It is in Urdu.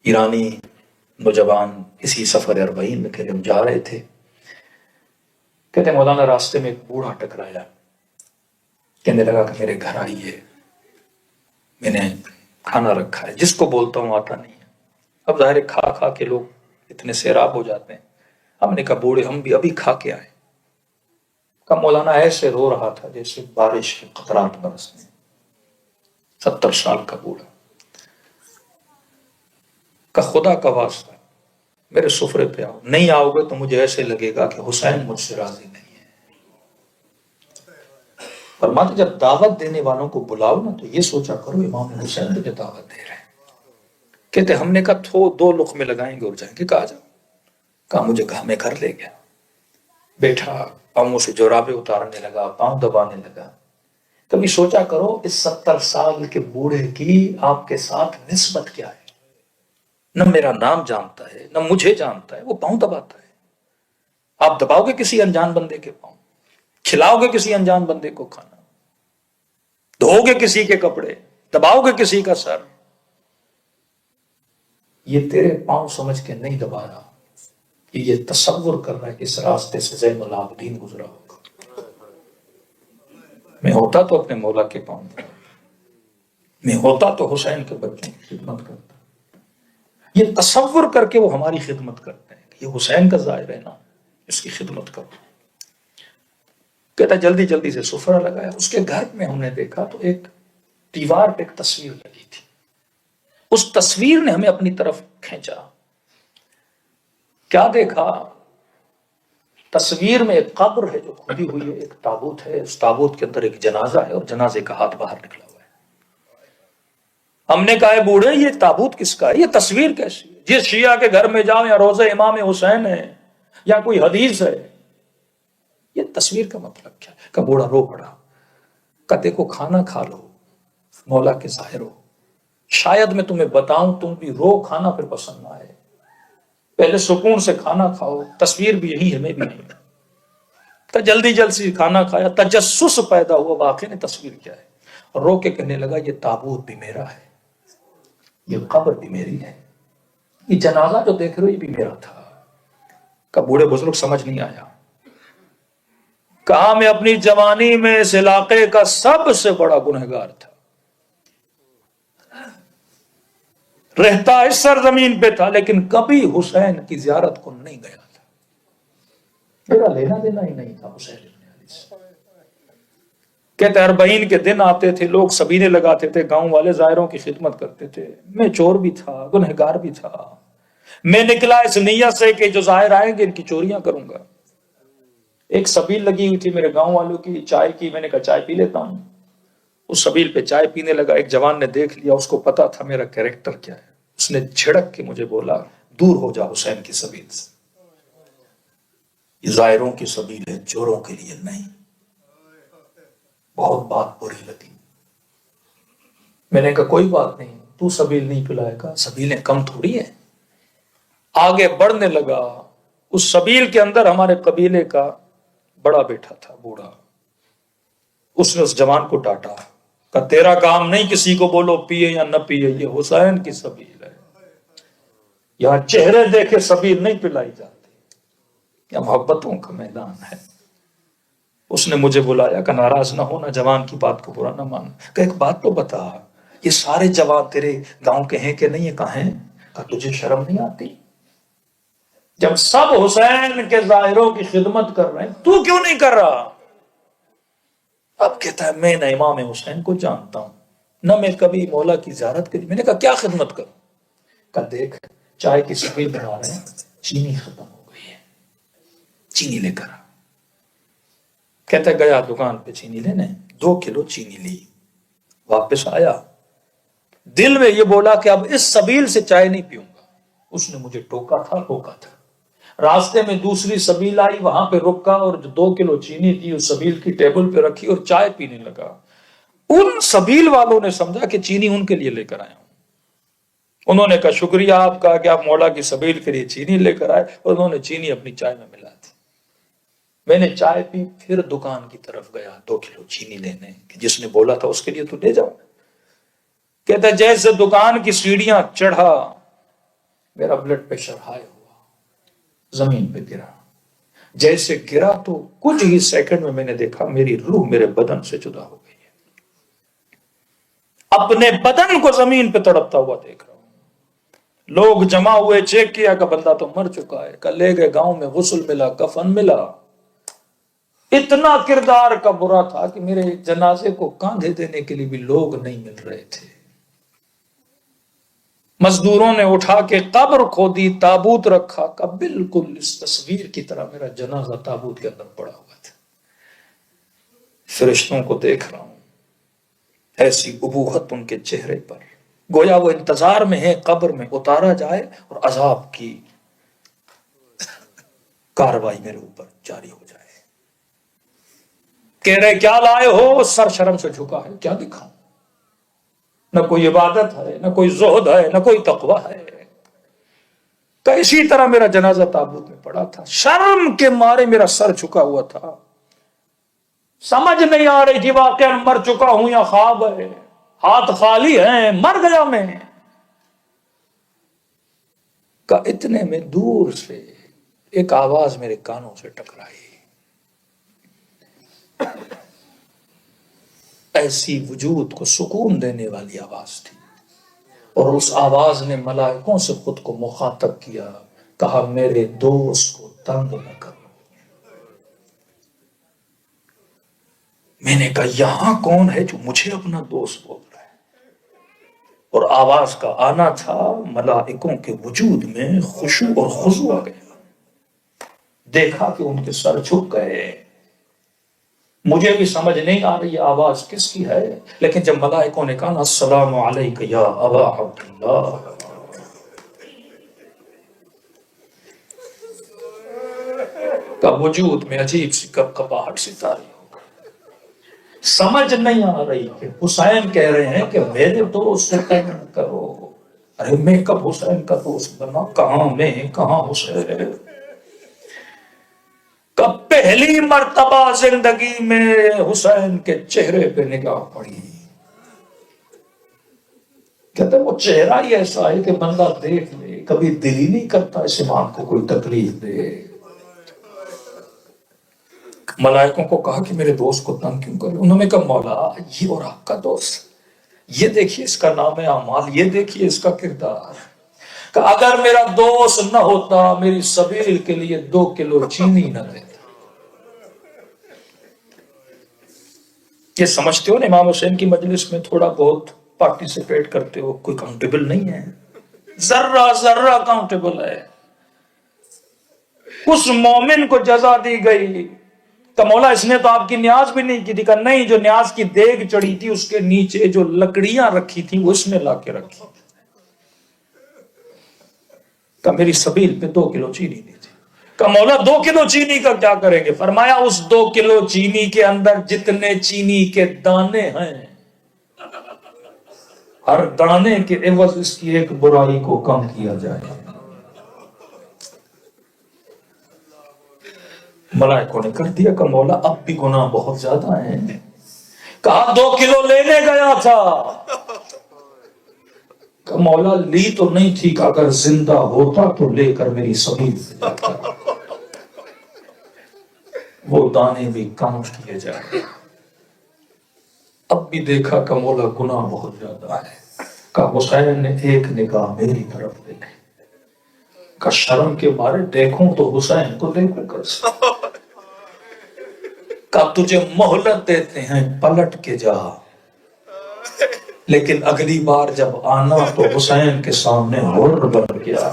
ایرانی نوجوان اسی سفر اربعین میں کہ ہم جا رہے تھے، کہتے مولانا راستے میں ایک بوڑھا ٹکرایا، کہنے لگا کہ میرے گھر آئیے، میں نے کھانا رکھا ہے، جس کو بولتا ہوں آتا نہیں ہے۔ اب ظاہر کھا کھا کے لوگ اتنے سیراب ہو جاتے ہیں، ہم نے کہا بوڑھے ہم بھی ابھی کھا کے آئے۔ کہا مولانا ایسے رو رہا تھا جیسے بارش کے قطرات برسنے، 70 سال کا بوڑھا۔ کہ خدا کا واسطہ میرے سفرے پہ آؤ، نہیں آؤ گے تو مجھے ایسے لگے گا کہ حسین مجھ سے راضی نہیں ہے۔ فرماتے جب دعوت دینے والوں کو بلاؤ نا تو یہ سوچا کرو امام حسین تجھے دعوت دے رہے ہیں۔ کہتے ہم نے کہا 2 لقمے لگائیں گے اور جائیں گے۔ کہا جاؤ، کہا مجھے گھر میں گھر لے گیا، بیٹھا پاؤں سے جورابیں اتارنے لگا، پاؤں دبانے لگا۔ کبھی سوچا کرو اس 70 سال کے بوڑھے کی آپ کے ساتھ نسبت کیا ہے؟ نہ میرا نام جانتا ہے، نہ مجھے جانتا ہے، وہ پاؤں دباتا ہے۔ آپ دباؤ گے کسی انجان بندے کے پاؤں، کھلاؤ گے کسی انجان بندے کو کھانا، دھو گے کسی کے کپڑے، دباؤ گے کسی کا سر، یہ تیرے پاؤں سمجھ کے نہیں دبا رہا، یہ تصور کر رہا ہے کہ اس راستے سے زین العابدین گزرا ہوگا۔ میں ہوتا تو اپنے مولا کے پاؤں دبا، میں ہوتا تو حسین کے بچوں کی خدمت کرتا۔ یہ تصور کر کے وہ ہماری خدمت کرتے ہیں کہ یہ حسین کا ظاہر ہے نا، اس کی خدمت کرو۔ کہتا جلدی جلدی سے سفرہ لگایا۔ اس کے گھر میں ہم نے دیکھا تو ایک دیوار پہ ایک تصویر لگی تھی، اس تصویر نے ہمیں اپنی طرف کھینچا۔ کیا دیکھا؟ تصویر میں ایک قبر ہے جو کھدی ہوئی ہے، ایک تابوت ہے، اس تابوت کے اندر ایک جنازہ ہے اور جنازے کا ہاتھ باہر نکلا ہوا ہے۔ ہم نے کہا بوڑھے یہ تابوت کس کا ہے؟ یہ تصویر کیسی ہے؟ جس شیعہ کے گھر میں جاؤ یا روزہ امام حسین ہے یا کوئی حدیث ہے، یہ تصویر کا مطلب کیا ہے؟ کہ بوڑھا رو پڑا، کہ دیکھو کھانا کھا لو، مولا کے ظاہر ہو، شاید میں تمہیں بتاؤں تم بھی رو، کھانا پھر پسند نہ آئے، پہلے سکون سے کھانا کھاؤ، تصویر بھی یہی ہے، میں بھی نہیں۔ تو جلدی جلدی کھانا کھایا، تجسس پیدا ہوا واقعی نے تصویر کیا ہے، رو کے کہنے لگا یہ تابوت بھی میرا ہے، یہ قبر بھی میری ہے، یہ جنازہ جو دیکھ رہے ہو یہ بھی میرا تھا۔ کہ بوڑھے بزرگ سمجھ نہیں آیا، کہا میں اپنی جوانی میں اس علاقے کا سب سے بڑا گنہگار تھا، رہتا اس سرزمین پہ تھا لیکن کبھی حسین کی زیارت کو نہیں گیا تھا، میرا لینا دینا ہی نہیں تھا حسین ابن علی سے۔ کہتے اربعین کے دن آتے تھے، لوگ سبیلے لگاتے تھے، گاؤں والے زائروں کی خدمت کرتے تھے، میں چور بھی تھا، گنہگار بھی تھا، میں نکلا اس نیت سے کہ جو زائر آئیں گے ان کی چوریاں کروں گا۔ ایک سبیل لگی ہوئی تھی میرے گاؤں والوں کی چائے کی، میں نے کہا چائے پی لیتا ہوں، اس سبیل پہ چائے پینے لگا، ایک جوان نے دیکھ لیا، اس کو پتا تھا میرا کیریکٹر کیا ہے، اس نے جھڑک کے مجھے بولا دور ہو جا حسین کی سبیل سے، یہ زائروں کی سبیل ہے، چوروں کے لیے نہیں۔ بہت بات بری لگی، میں نے کہا کوئی بات نہیں، تو سبیل نہیں پلائے گا، سبیلیں کم تھوڑی ہیں۔ آگے بڑھنے لگا، اس سبیل کے اندر ہمارے قبیلے کا بڑا بیٹا تھا بوڑھا، اس نے اس جوان کو ڈانٹا کہ تیرا کام نہیں کسی کو بولو پیے یا نہ پیے، یہ حسین کی سبیل ہے، یہاں چہرے دیکھے سبیل نہیں پلائی جاتی، یا محبتوں کا میدان ہے۔ اس نے مجھے بلایا کہ ناراض نہ ہونا، جوان کی بات کو برا نہ مانا، کہ ایک بات تو بتا، یہ سارے جوان تیرے گاؤں کے ہیں کہ نہیں ہے؟ کہاں ہیں؟ کہ تجھے شرم نہیں آتی؟ جب سب حسین کے ظاہروں کی خدمت کر رہے ہیں تو کیوں نہیں کر رہا؟ اب کہتا ہے میں نہ امام حسین کو جانتا ہوں، نہ میں کبھی مولا کی زیارت کری۔ میں نے کہا کیا خدمت کروں؟ کہ دیکھ چائے کی سبیل بنا رہے ہیں، چینی ختم ہو گئی ہے، چینی لے کر آ۔ کہتا ہے گیا دکان پہ چینی لینے، 2 کلو چینی لی، واپس آیا، دل میں یہ بولا کہ اب اس سبیل سے چائے نہیں پیوں گا۔ اس نے مجھے ٹوکا تھا، روکا تھا، راستے میں دوسری سبیل آئی، وہاں پہ رکا اور جو 2 کلو چینی تھی اس سبیل کی ٹیبل پہ رکھی اور چائے پینے لگا۔ ان سبیل والوں نے سمجھا کہ چینی ان کے لیے لے کر آیا ہوں، انہوں نے کہا شکریہ آپ کا کہ آپ مولا کی سبیل کے لیے چینی لے کر آئے، اور انہوں نے چینی اپنی چائے میں ملا دی۔ میں نے چائے پی، پھر دکان کی طرف گیا 2 کلو چینی لینے، کہ جس نے بولا تھا اس کے لیے تو لے جاؤ۔ کہتا جیسے دکان کی سیڑھیاں چڑھا، میرا بلڈ پریشر ہائی ہوا، زمین پہ گرا، جیسے گرا تو کچھ ہی سیکنڈ میں نے دیکھا میری روح میرے بدن سے جدا ہو گئی ہے، اپنے بدن کو زمین پہ تڑپتا ہوا دیکھ رہا ہوں۔ لوگ جمع ہوئے، چیک کیا کہ بندہ تو مر چکا ہے، کل لے گئے گاؤں میں، غسل ملا، کفن ملا۔ اتنا کردار کا برا تھا کہ میرے جنازے کو کاندھے دینے کے لیے بھی لوگ نہیں مل رہے تھے۔ مزدوروں نے اٹھا کے قبر کھودی، تابوت رکھا، کہ بالکل اس تصویر کی طرح میرا جنازہ تابوت کے اندر پڑا ہوا تھا۔ فرشتوں کو دیکھ رہا ہوں، ایسی ابوہت ان کے چہرے پر، گویا وہ انتظار میں ہے قبر میں اتارا جائے اور عذاب کی کاروائی میرے اوپر جاری ہو جائے۔ کہہ رہے کیا لائے ہو؟ سر شرم سے جھکا ہے، کیا دکھاؤں؟ نہ کوئی عبادت ہے، نہ کوئی زہد ہے، نہ کوئی تقوی ہے۔ کہ اسی طرح میرا جنازہ تابوت میں پڑا تھا، شرم کے مارے میرا سر جھکا ہوا تھا، سمجھ نہیں آ رہی تھی واقعا مر چکا ہوں یا خواب ہے، ہاتھ خالی ہیں، مر گیا میں۔ کہ اتنے میں دور سے ایک آواز میرے کانوں سے ٹکرائی، ایسی وجود کو سکون دینے والی آواز تھی، اور اس آواز نے ملائکوں سے خود کو مخاطب کیا، کہا میرے دوست کو تنگ نہ کرو۔ میں نے کہا یہاں کون ہے جو مجھے اپنا دوست بول رہا ہے؟ اور آواز کا آنا تھا ملائکوں کے وجود میں خشوع اور خضوع آ گیا۔ دیکھا کہ ان کے سر جھک گئے، مجھے بھی سمجھ نہیں آ رہی آواز کس کی ہے، لیکن جب ملائکوں نے کہا السلام علیک یا ابا عبداللہ، کا وجود میں عجیب سی کپکپاہٹ سی تاری ہو گئی۔ سمجھ نہیں آ رہی کہ حسین کہہ رہے ہیں کہ میرے دوست سے تنگ نہ کرو۔ ارے میں کب حسین کا دوست بنا؟ کہاں میں، کہاں حسین؟ کب پہلی مرتبہ زندگی میں حسین کے چہرے پہ نگاہ پڑی، کہتے وہ چہرہ ہی ایسا ہے کہ بندہ دیکھ لے، کبھی دل ہی نہیں کرتا اس امام کو کوئی تکلیف دے۔ ملائکوں کو کہا کہ میرے دوست کو تنگ کیوں کرے؟ انہوں نے کہا مولا یہ اور آپ کا دوست، یہ دیکھیے اس کا نام اعمال، یہ دیکھیے اس کا کردار، کہ اگر میرا دوست نہ ہوتا میری سبیل کے لیے 2 کلو چینی نہ دیتا۔ یہ سمجھتے ہو نا امام حسین کی مجلس میں تھوڑا بہت پارٹیسپیٹ کرتے ہو، کوئی کاؤنٹیبل نہیں ہے، ذرہ ذرہ کاؤنٹیبل ہے۔ اس مومن کو جزا دی گئی کہ مولا اس نے تو آپ کی نیاز بھی نہیں کی تھی، کہ نہیں، جو نیاز کی دیگ چڑھی تھی اس کے نیچے جو لکڑیاں رکھی تھی وہ اس نے لا کے رکھی، کہ میری سبیل پہ 2 کلو چینی دی تھی۔ کہ مولا 2 کلو چینی کا کیا کریں گے؟ فرمایا اس 2 کلو چینی کے اندر جتنے چینی کے دانے ہیں، ہر دانے کے عوض اس کی ایک برائی کو کم کیا جائے۔ ملائکوں نے کر دیا کہ مولا اب بھی گناہ بہت زیادہ ہیں۔ کہا 2 کلو لینے گیا تھا، کہ مولا لی تو نہیں تھی، کہ اگر زندہ ہوتا تو لے کر میری سبیل سے جاتا، وہ دانے بھی کاؤنٹ کیے جائے۔ اب بھی دیکھا کہ مولا گناہ بہت زیادہ ہے، کہ حسین نے ایک نگاہ میری طرف دیکھی، کہ شرم کے مارے دیکھوں تو حسین کو دیکھوں کیسے؟ کہ تجھے مہلت دیتے ہیں پلٹ کے جا، لیکن اگلی بار جب آنا تو حسین کے سامنے ہور بن کے آ۔